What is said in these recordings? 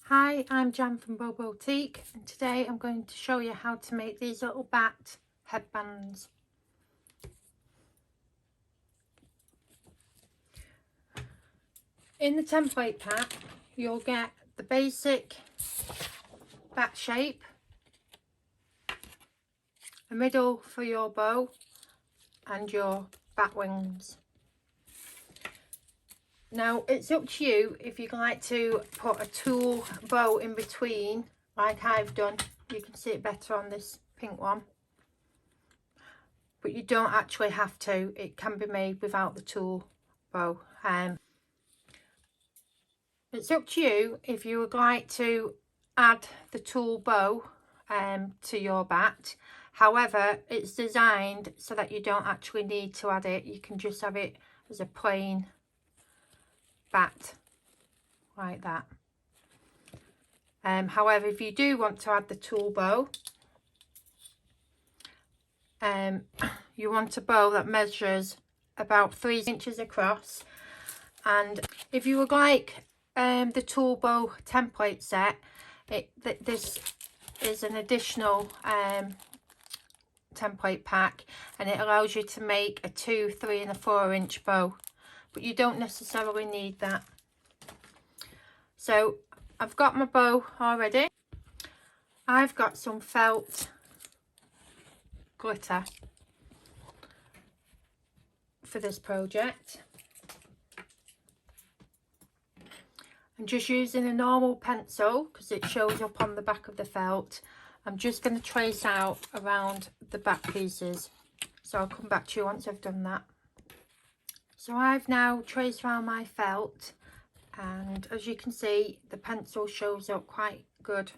Hi, I'm Jan from Beau Boutique, and today I'm going to show you how to make these little bat headbands. In the template pack you'll get the basic bat shape, a middle for your bow and your bat wings. Now it's up to you if you'd like to put a tulle bow in between like I've done. You can see it better on this pink one, but you don't actually have to. It can be made without the tulle bow. It's up to you if you would like to add the tulle bow to your bat. However, it's designed so that you don't actually need to add it. You can just have it as a plain bat like that. However, if you do want to add the tulle bow, you want a bow that measures about 3 inches across. And if you would like the tulle bow template set, this is an additional template pack, and it allows you to make a 2, 3 and a 4 inch bow, but you don't necessarily need that. So I've got my bow already. I've got some felt glitter for this project. I'm just using a normal pencil because it shows up on the back of the felt. I'm just going to trace out around the back pieces, so I'll come back to you once I've done that. So I've now traced around my felt, and as you can see the pencil shows up quite good,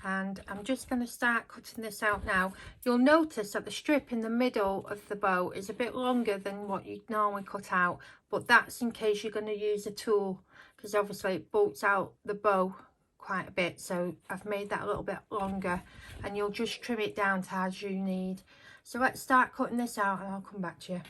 and I'm just going to start cutting this out now. You'll notice that the strip in the middle of the bow is a bit longer than what you'd normally cut out, but that's in case you're going to use a tool, because obviously it bolts out the bow quite a bit. So I've made that a little bit longer, and you'll just trim it down to as you need. So let's start cutting this out and I'll come back to you.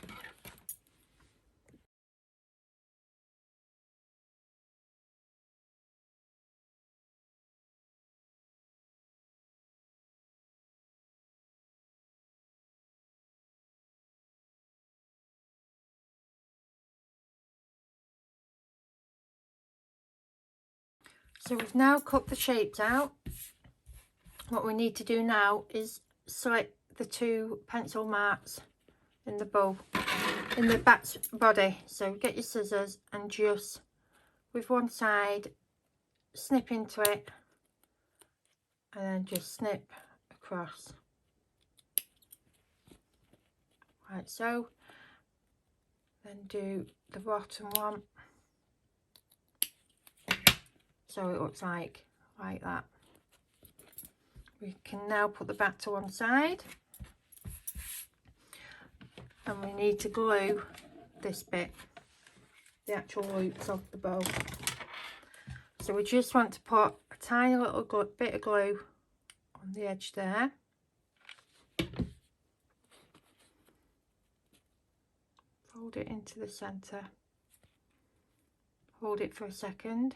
So we've now cut the shapes out. What we need to do now is select the 2 pencil marks in the bow, in the bat's body. So get your scissors and just with one side snip into it, and then just snip across like so. Then do the bottom one, so it looks like that. We can now put the bat to one side, and we need to glue this bit, the actual loops of the bow. So we just want to put a tiny little bit of glue on the edge there. Fold it into the centre, hold it for a second,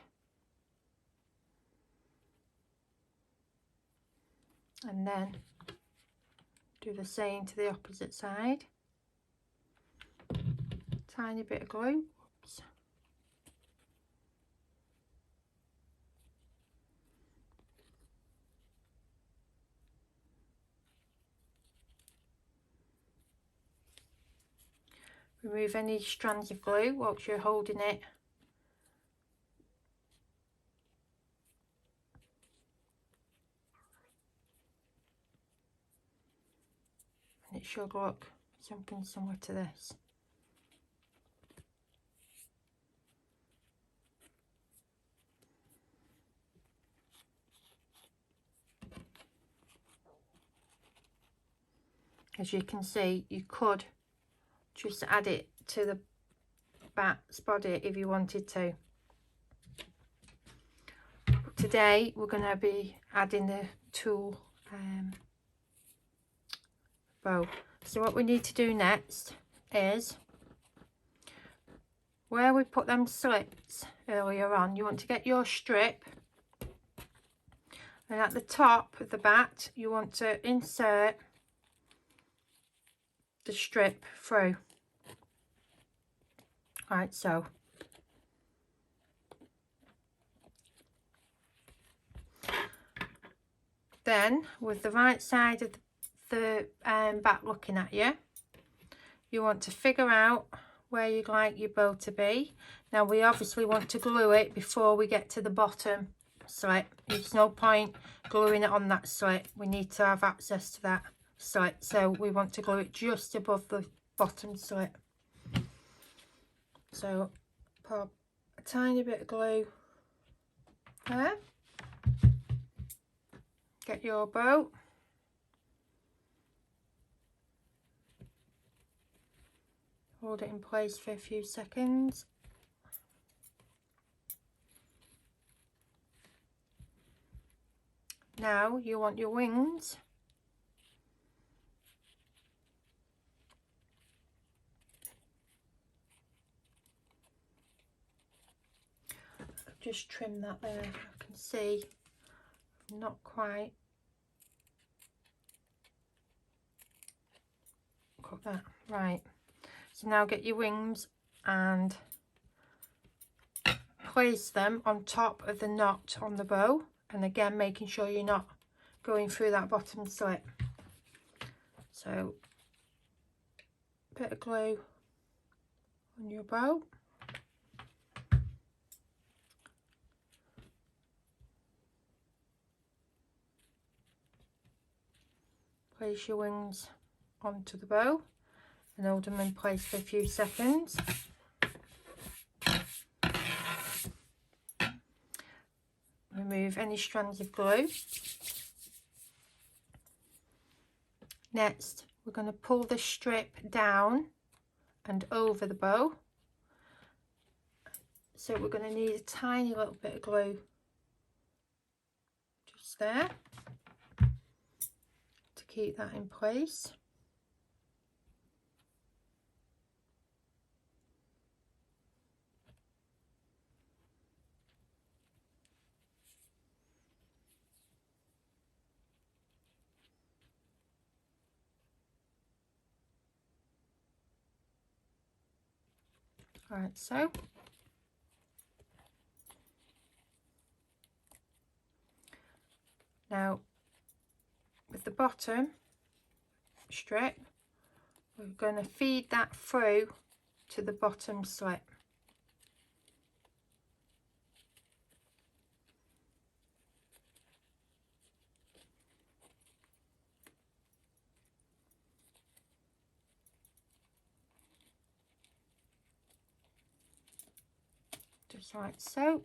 and then do the same to the opposite side. Tiny bit of glue. Oops. Remove any strands of glue whilst you're holding it. And it should look something similar to this. As you can see, you could just add it to the bat's body if you wanted to. But today we're going to be adding the tulle bow. So what we need to do next is, where we put them slits earlier on, you want to get your strip And at the top of the bat, you want to insert the strip through, like so. Then, with the right side of the bat looking at you, you want to figure out where you'd like your bow to be. Now, we obviously want to glue it before we get to the bottom slit. There's no point gluing it on that slit. We need to have access to that slit, so we want to glue it just above the bottom slit. So, pop a tiny bit of glue there. Get your bow. Hold it in place for a few seconds. Now you want your wings just trim that there. I can see not quite cut that right. So now get your wings and place them on top of the knot on the bow, and again making sure you're not going through that bottom slit. So bit of glue on your bow. Place your wings onto the bow and hold them in place for a few seconds. Remove any strands of glue. Next, we're going to pull the strip down and over the bow. So we're going to need a tiny little bit of glue just there to keep that in place. Like so. Now, with the bottom strip, we're going to feed that through to the bottom slit. Just like so.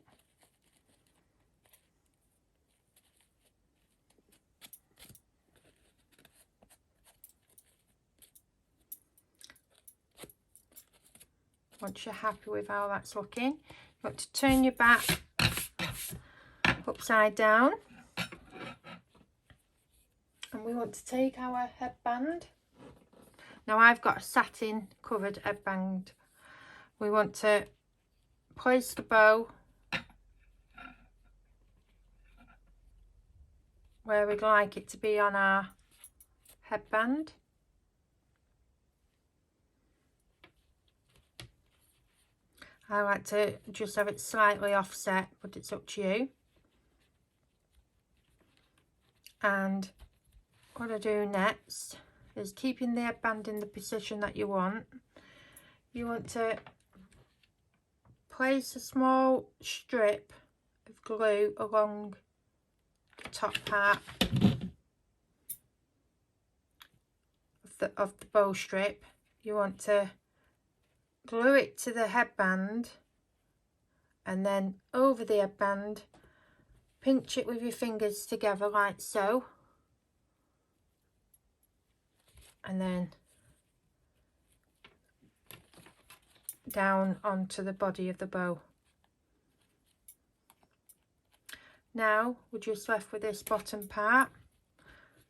Once you're happy with how that's looking, you want to turn your bat upside down, and we want to take our headband. Now I've got a satin covered headband. We want to place the bow where we'd like it to be on our headband. I like to just have it slightly offset, but it's up to you. And what I do next is, keeping the headband in the position that you want to place a small strip of glue along the top part of the bow strip. You want to glue it to the headband, and then over the headband, pinch it with your fingers together like so, and then down onto the body of the bow. Now we're just left with this bottom part.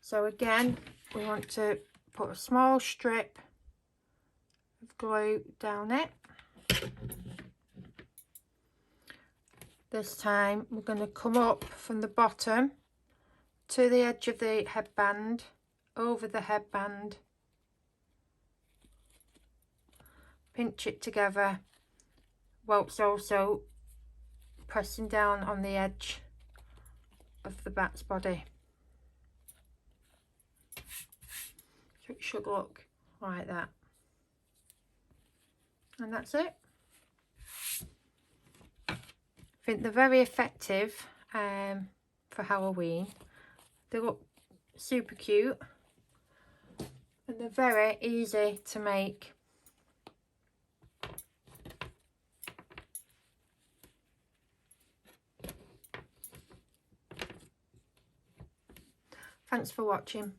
So again, we want to put a small strip of glue down it. This time we're going to come up from the bottom to the edge of the headband, over the headband, pinch it together whilst also pressing down on the edge of the bat's body. So it should look like that. And that's it. I think they're very effective for Halloween. They look super cute and they're very easy to make. Thanks for watching.